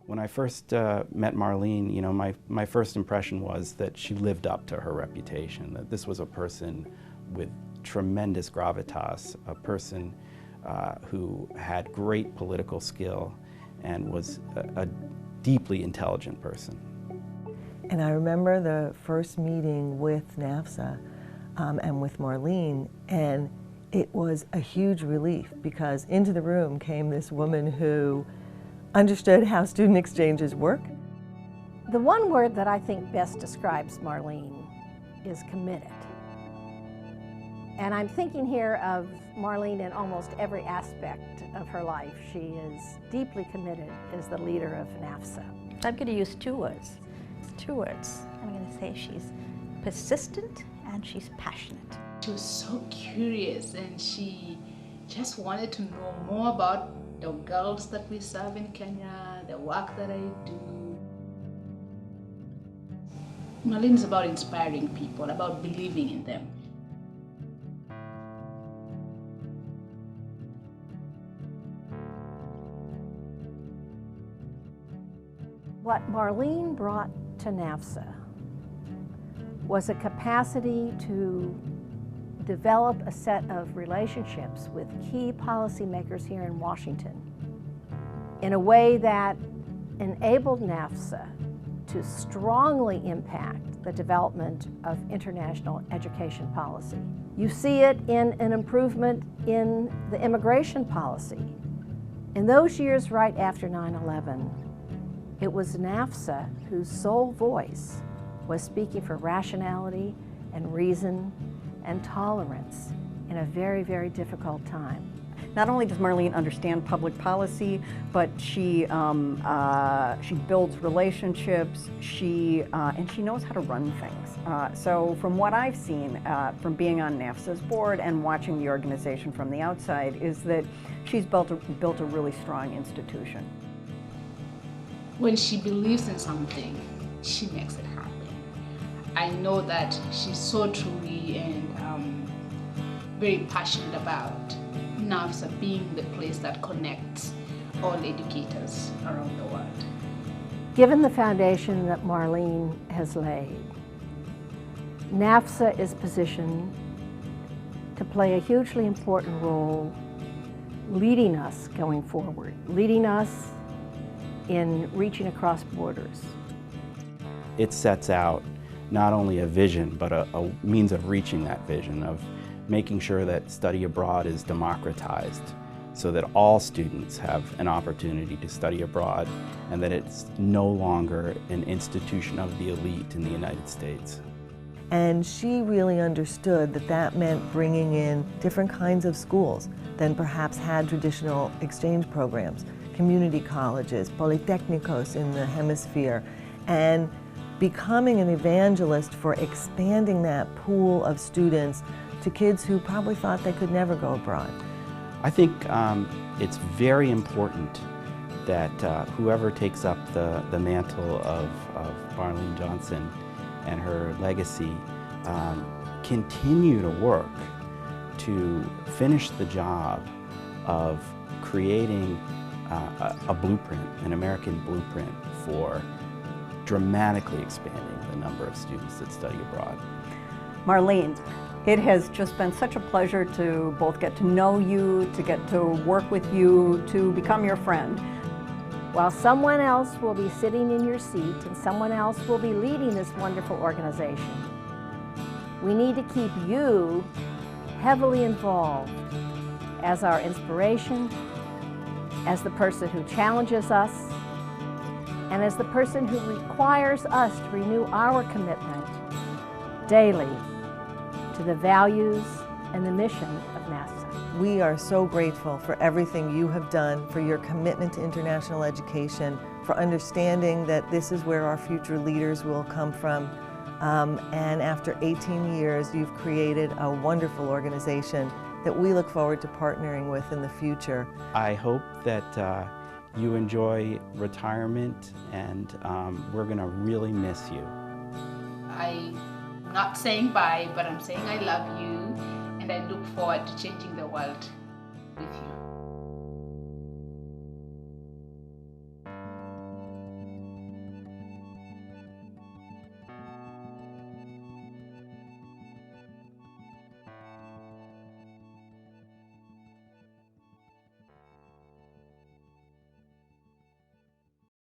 When I first met Marlene, you know, my first impression was that she lived up to her reputation, that this was a person with tremendous gravitas, a person who had great political skill and was a deeply intelligent person. And I remember the first meeting with NAFSA and with Marlene, and it was a huge relief because into the room came this woman who understood how student exchanges work. The one word that I think best describes Marlene is committed. And I'm thinking here of Marlene in almost every aspect of her life. She is deeply committed as the leader of NAFSA. I'm going to use two words. Two words. I'm going to say she's persistent and she's passionate. She was so curious and she just wanted to know more about the girls that we serve in Kenya, the work that I do. Marlene is about inspiring people, about believing in them. What Marlene brought to NAFSA was a capacity to develop a set of relationships with key policymakers here in Washington in a way that enabled NAFSA to strongly impact the development of international education policy. You see it in an improvement in the immigration policy. In those years right after 9/11, it was NAFSA whose sole voice was speaking for rationality and reason and tolerance in a very, very difficult time. Not only does Marlene understand public policy, but she builds relationships, and she knows how to run things. So from what I've seen from being on NAFSA's board and watching the organization from the outside is that she's built a really strong institution. When she believes in something, she makes it happen. I know that she's so truly and very passionate about NAFSA being the place that connects all educators around the world. Given the foundation that Marlene has laid, NAFSA is positioned to play a hugely important role leading us going forward, leading us in reaching across borders. It sets out not only a vision, but a means of reaching that vision, of making sure that study abroad is democratized so that all students have an opportunity to study abroad and that it's no longer an institution of the elite in the United States. And she really understood that that meant bringing in different kinds of schools than perhaps had traditional exchange programs, community colleges, polytechnicos in the hemisphere, and becoming an evangelist for expanding that pool of students to kids who probably thought they could never go abroad. I think it's very important that whoever takes up the mantle of Marlene Johnson and her legacy continue to work to finish the job of creating a blueprint, an American blueprint for dramatically expanding the number of students that study abroad. Marlene, it has just been such a pleasure to both get to know you, to get to work with you, to become your friend. While someone else will be sitting in your seat and someone else will be leading this wonderful organization, we need to keep you heavily involved as our inspiration, as the person who challenges us, and as the person who requires us to renew our commitment daily to the values and the mission of NAFSA. We are so grateful for everything you have done, for your commitment to international education, for understanding that this is where our future leaders will come from. And after 18 years, you've created a wonderful organization that we look forward to partnering with in the future. I hope that you enjoy retirement, and we're going to really miss you. I'm not saying bye, but I'm saying I love you, and I look forward to changing the world with you.